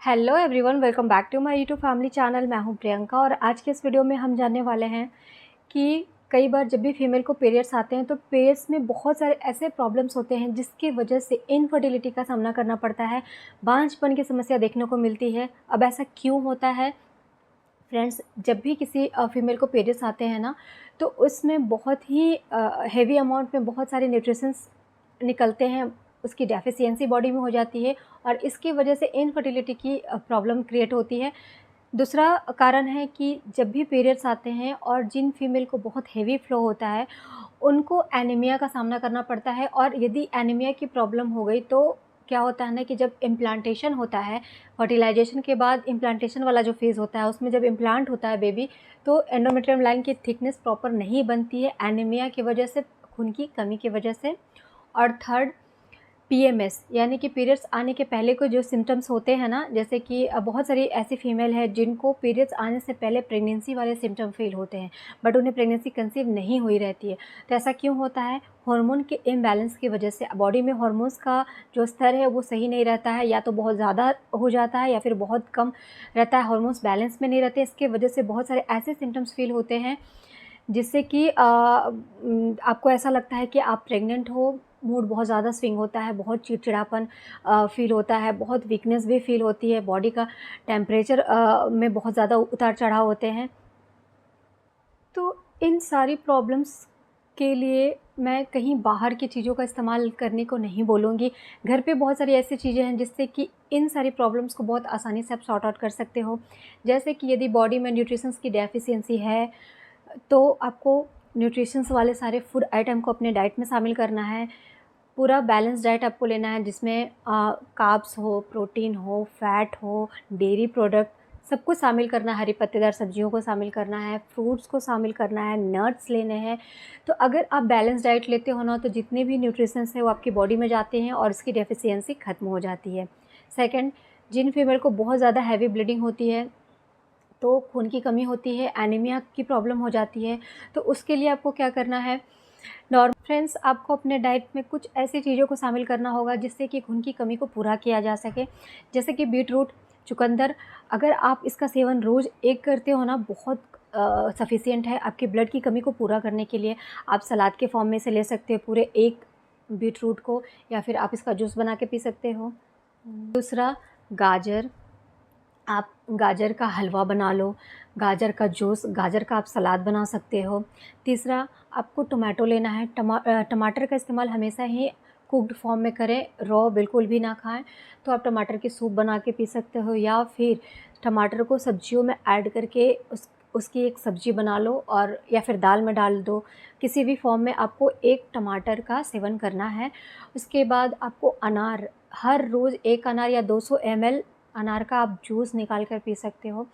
Hello everyone, welcome back to my YouTube family channel. मैं हूं प्रियंका और आज के इस वीडियो में हम जानने वाले हैं कि कई बार जब भी फीमेल को पीरियड्स आते हैं तो पीरियड्स में बहुत सारे ऐसे प्रॉब्लम्स होते हैं जिसकी वजह से इनफर्टिलिटी का सामना करना पड़ता है, बांझपन की समस्या देखने को मिलती है। अब ऐसा क्यों होता है फ्रेंड्स? जब भी किसी फीमेल को पीरियड्स आते हैं ना, तो उसमें बहुत ही हेवी अमाउंट में बहुत सारे न्यूट्रिशंस निकलते हैं, उसकी डेफिशिएंसी बॉडी में हो जाती है और इसकी वजह से इनफर्टिलिटी की प्रॉब्लम क्रिएट होती है। दूसरा कारण है कि जब भी पीरियड्स आते हैं और जिन फीमेल को बहुत हेवी फ्लो होता है उनको एनीमिया का सामना करना पड़ता है। और यदि एनीमिया की प्रॉब्लम हो गई तो क्या होता है ना कि जब इम्प्लांटेशन होता है, फर्टिलाइजेशन के बाद इम्प्लांटेशन वाला जो फेज़ होता है उसमें जब इम्प्लांट होता है बेबी, तो एंडोमेट्रियम लाइन की थिकनेस प्रॉपर नहीं बनती है एनीमिया की वजह से, खून की कमी की वजह से। और थर्ड, पीएमएस यानी कि पीरियड्स आने के पहले को जो सिम्टम्स होते हैं ना, जैसे कि बहुत सारी ऐसी फीमेल है जिनको पीरियड्स आने से पहले प्रेगनेंसी वाले सिम्टम फील होते हैं बट उन्हें प्रेगनेंसी कंसीव नहीं हुई रहती है। तो ऐसा क्यों होता है? हार्मोन के इम्बैलेंस की वजह से बॉडी में हार्मोन्स का जो स्तर है वो सही नहीं रहता है, या तो बहुत ज़्यादा हो जाता है या फिर बहुत कम रहता है, हार्मोन्स बैलेंस में नहीं रहते। इसके वजह से बहुत सारे ऐसे सिम्टम्स फील होते हैं जिससे कि आपको ऐसा लगता है कि आप प्रेग्नेंट हो, मूड बहुत ज़्यादा स्विंग होता है, बहुत चिड़चिड़ापन फ़ील होता है, बहुत वीकनेस भी फ़ील होती है, बॉडी का टेम्परेचर में बहुत ज़्यादा उतार चढ़ाव होते हैं। तो इन सारी प्रॉब्लम्स के लिए मैं कहीं बाहर की चीज़ों का इस्तेमाल करने को नहीं बोलूँगी। घर पे बहुत सारी ऐसी चीज़ें हैं जिससे कि इन सारी प्रॉब्लम्स को बहुत आसानी से आप सॉर्ट आउट कर सकते हो। जैसे कि यदि बॉडी में न्यूट्रिशंस की डेफिशिएंसी है तो आपको न्यूट्रिशंस वाले सारे फूड आइटम को अपने डाइट में शामिल करना है। पूरा बैलेंस डाइट आपको लेना है जिसमें कार्ब्स हो, प्रोटीन हो, फैट हो, डेयरी प्रोडक्ट सब कुछ शामिल करना है, हरी पत्तेदार सब्जियों को शामिल करना है, फ्रूट्स को शामिल करना है, नट्स लेने हैं। तो अगर आप बैलेंस डाइट लेते हो ना, तो जितने भी न्यूट्रिशंस हैं वो आपकी बॉडी में जाते हैं और इसकी डेफिशिएंसी ख़त्म हो जाती है। सेकंड, जिन फीमेल को बहुत ज़्यादा हैवी ब्लीडिंग होती है, तो खून की कमी होती है, एनीमिया की प्रॉब्लम हो जाती है, तो उसके लिए आपको क्या करना है? फ्रेंड्स, आपको अपने डाइट में कुछ ऐसी चीज़ों को शामिल करना होगा जिससे कि खून की कमी को पूरा किया जा सके। जैसे कि बीटरूट, चुकंदर, अगर आप इसका सेवन रोज़ एक करते हो ना, बहुत सफिशिएंट है आपके ब्लड की कमी को पूरा करने के लिए। आप सलाद के फॉर्म में से ले सकते हो पूरे एक बीटरूट को, या फिर आप इसका जूस बना के पी सकते हो। दूसरा, गाजर, आप गाजर का हलवा बना लो, गाजर का जूस, गाजर का आप सलाद बना सकते हो। तीसरा, आपको टोमेटो लेना है। टमाटर का इस्तेमाल हमेशा ही कुक्ड फॉर्म में करें, रॉ बिल्कुल भी ना खाएं। तो आप टमाटर की सूप बना के पी सकते हो, या फिर टमाटर को सब्जियों में ऐड करके उसकी एक सब्ज़ी बना लो, और या फिर दाल में डाल दो। किसी भी फॉर्म में आपको एक टमाटर का सेवन करना है। उसके बाद आपको अनार, हर रोज़ एक अनार या 200 ml अनार का आप जूस निकाल कर पी सकते हो।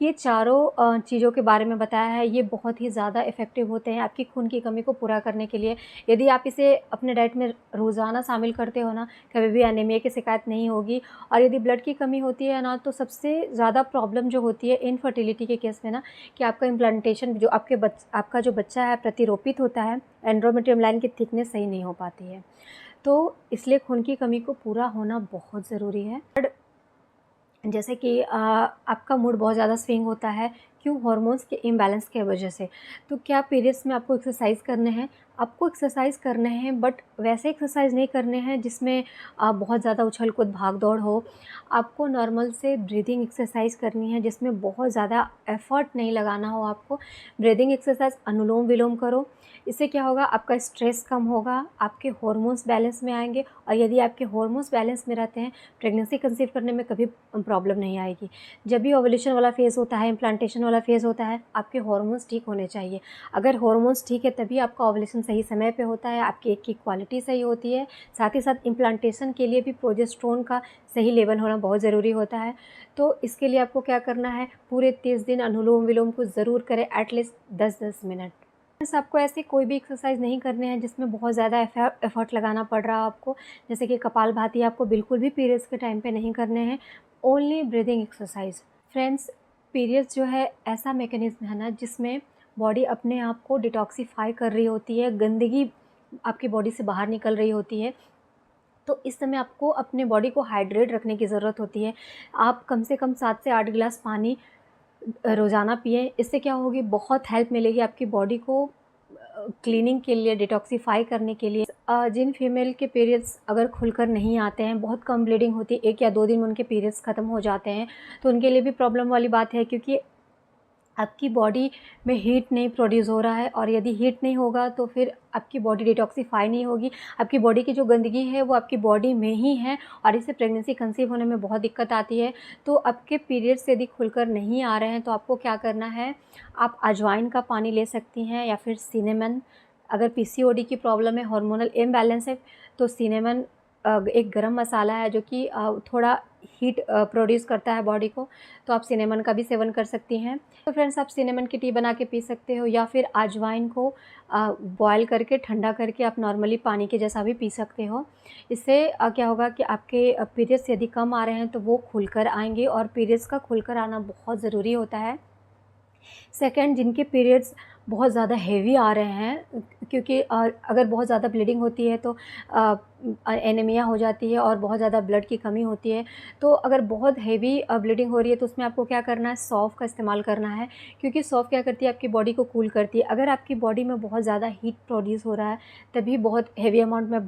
ये चारों चीज़ों के बारे में बताया है, ये बहुत ही ज़्यादा इफ़ेक्टिव होते हैं आपकी खून की कमी को पूरा करने के लिए। यदि आप इसे अपने डाइट में रोज़ाना शामिल करते हो ना, कभी भी एनीमिया की शिकायत नहीं होगी। और यदि ब्लड की कमी होती है ना, तो सबसे ज़्यादा प्रॉब्लम जो होती है इनफर्टिलिटी के केस में ना, कि आपका इम्प्लांटेशन जो आपका जो बच्चा है प्रतिरोपित होता है, एंड्रोमेट्रियम लाइन की थिकनेस सही नहीं हो पाती है। तो इसलिए खून की कमी को पूरा होना बहुत ज़रूरी है। जैसे कि आपका मूड बहुत ज़्यादा स्विंग होता है, क्यों? हार्मोन्स के इम्बैलेंस की वजह से। तो क्या पीरियड्स में आपको एक्सरसाइज करने हैं? आपको एक्सरसाइज करने हैं, बट वैसे एक्सरसाइज नहीं करने हैं जिसमें बहुत ज़्यादा उछल कूद भाग दौड़ हो। आपको नॉर्मल से ब्रीदिंग एक्सरसाइज करनी है जिसमें बहुत ज़्यादा एफर्ट नहीं लगाना हो आपको। ब्रीदिंग एक्सरसाइज, अनुलोम विलोम करो। इससे क्या होगा? आपका स्ट्रेस कम होगा, आपके हार्मोन्स बैलेंस में आएंगे, और यदि आपके हार्मोन्स बैलेंस में रहते हैं, प्रेगनेंसी कंसीव करने में कभी प्रॉब्लम नहीं आएगी। जब भी ओवुलेशन वाला फेज़ होता है, इम्प्लांटेशन वाला फेज़ होता है, आपके हार्मोन्स ठीक होने चाहिए। अगर हार्मोन्स ठीक है तभी आपका ओवुलेशन सही समय पे होता है, आपकी एग की क्वालिटी सही होती है। साथ ही साथ इम्प्लांटेशन के लिए भी प्रोजेस्टेरोन का सही लेवल होना बहुत ज़रूरी होता है। तो इसके लिए आपको क्या करना है? पूरे 30 दिन अनुलोम विलोम को ज़रूर करें, एटलीस्ट 10-10 मिनट। बस आपको ऐसी कोई भी एक्सरसाइज नहीं करने हैं जिसमें बहुत ज़्यादा एफर्ट लगाना पड़ रहा है आपको। जैसे कि कपालभाति आपको बिल्कुल भी पीरियड्स के टाइम पे नहीं करने हैं, only breathing exercise. Friends, periods जो है ऐसा मैकेनिज्म है ना जिसमें बॉडी अपने आप को डिटॉक्सिफाई कर रही होती है, गंदगी आपकी बॉडी से बाहर निकल रही होती है। तो इस समय आपको अपने बॉडी को हाइड्रेट रखने की ज़रूरत होती है। आप कम से कम 7 से 8 गिलास पानी रोज़ाना पिएँ। इससे क्या होगी, बहुत हेल्प मिलेगी आपकी बॉडी को क्लीनिंग के लिए, डिटॉक्सिफ़ाई करने के लिए। जिन फीमेल के पीरियड्स अगर खुलकर नहीं आते हैं, बहुत कम ब्लीडिंग होती है, 1 या 2 दिन में उनके पीरियड्स ख़त्म हो जाते हैं, तो उनके लिए भी प्रॉब्लम वाली बात है, क्योंकि आपकी बॉडी में हीट नहीं प्रोड्यूस हो रहा है, और यदि हीट नहीं होगा तो फिर आपकी बॉडी डिटॉक्सिफ़ाई नहीं होगी। आपकी बॉडी की जो गंदगी है वो आपकी बॉडी में ही है, और इससे प्रेगनेंसी कंसीव होने में बहुत दिक्कत आती है। तो आपके पीरियड्स यदि खुलकर नहीं आ रहे हैं तो आपको क्या करना है, आप अजवाइन का पानी ले सकती हैं, या फिर सिनेमन। अगर पीसीओडी की प्रॉब्लम है, हार्मोनल इम्बैलेंस है, तो सिनेमन एक गरम मसाला है जो कि थोड़ा हीट प्रोड्यूस करता है बॉडी को, तो आप सिनेमन का भी सेवन कर सकती हैं। तो फ्रेंड्स, आप सिनेमन की टी बना के पी सकते हो, या फिर अजवाइन को बॉयल करके ठंडा करके आप नॉर्मली पानी के जैसा भी पी सकते हो। इससे क्या होगा कि आपके पीरियड्स यदि कम आ रहे हैं तो वो खुलकर आएंगे, और पीरियड्स का खुलकर आना बहुत ज़रूरी होता है। सेकंड, जिनके पीरियड्स बहुत ज़्यादा हेवी आ रहे हैं, क्योंकि अगर बहुत ज़्यादा ब्लीडिंग होती है तो एनीमिया हो जाती है और बहुत ज़्यादा ब्लड की कमी होती है। तो अगर बहुत हेवी ब्लीडिंग हो रही है तो उसमें आपको क्या करना है, सौंफ का इस्तेमाल करना है, क्योंकि सौंफ क्या करती है, आपकी बॉडी को कूल करती है। अगर आपकी बॉडी में बहुत ज़्यादा हीट प्रोड्यूस हो रहा है, तभी बहुत हेवी अमाउंट में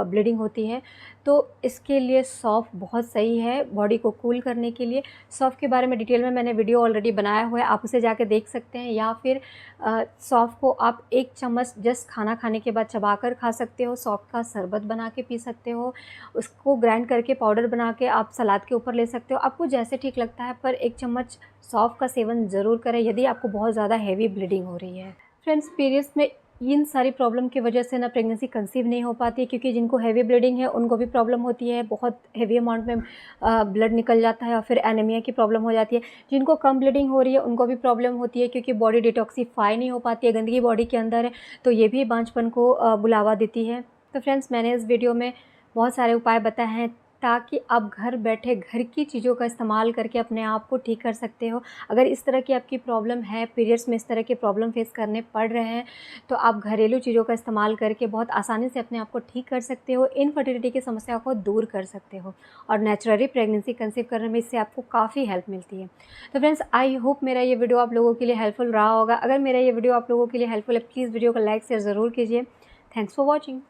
ब्लीडिंग होती है, तो इसके लिए सौंफ बहुत सही है बॉडी को कूल करने के लिए। सौंफ के बारे में डिटेल में मैंने वीडियो ऑलरेडी बनाया हुआ है, आप उसे जाके देख सकते हैं। या फिर सौंफ को आप 1 चम्मच जस्ट खाना खाने के बाद चबाकर खा सकते हो। सौंफ का शरबत बना के पी सकते हो, उसको ग्राइंड करके पाउडर बना के आप सलाद के ऊपर ले सकते हो, आपको जैसे ठीक लगता है, पर 1 चम्मच सौंफ का सेवन ज़रूर करें यदि आपको बहुत ज़्यादा हेवी ब्लीडिंग हो रही है। फ्रेंड्स, पीरियड्स में इन सारी प्रॉब्लम की वजह से ना प्रेगनेंसी कंसीव नहीं हो पाती है, क्योंकि जिनको हेवी ब्लीडिंग है उनको भी प्रॉब्लम होती है, बहुत हेवी अमाउंट में ब्लड निकल जाता है, और फिर एनीमिया की प्रॉब्लम हो जाती है। जिनको कम ब्लीडिंग हो रही है उनको भी प्रॉब्लम होती है, क्योंकि बॉडी डिटॉक्सिफाई नहीं हो पाती है, गंदगी बॉडी के अंदर है, तो ये भी बांझपन को बुलावा देती है। तो फ्रेंड्स, मैंने इस वीडियो में बहुत सारे उपाय बताए हैं ताकि आप घर बैठे घर की चीज़ों का इस्तेमाल करके अपने आप को ठीक कर सकते हो। अगर इस तरह की आपकी प्रॉब्लम है, पीरियड्स में इस तरह के प्रॉब्लम फेस करने पड़ रहे हैं, तो आप घरेलू चीज़ों का इस्तेमाल करके बहुत आसानी से अपने आप को ठीक कर सकते हो, इनफर्टिलिटी की समस्या को दूर कर सकते हो, और नेचुरली प्रेगनेंसी कंसीव करने में इससे आपको काफ़ी हेल्प मिलती है। तो फ्रेंड्स, आई होप मेरा ये वीडियो आप लोगों के लिए हेल्पफुल रहा होगा। अगर मेरा ये वीडियो आप लोगों के लिए हेल्पफुल है, प्लीज़ वीडियो को लाइक शेयर ज़रूर कीजिए। Thanks for watching.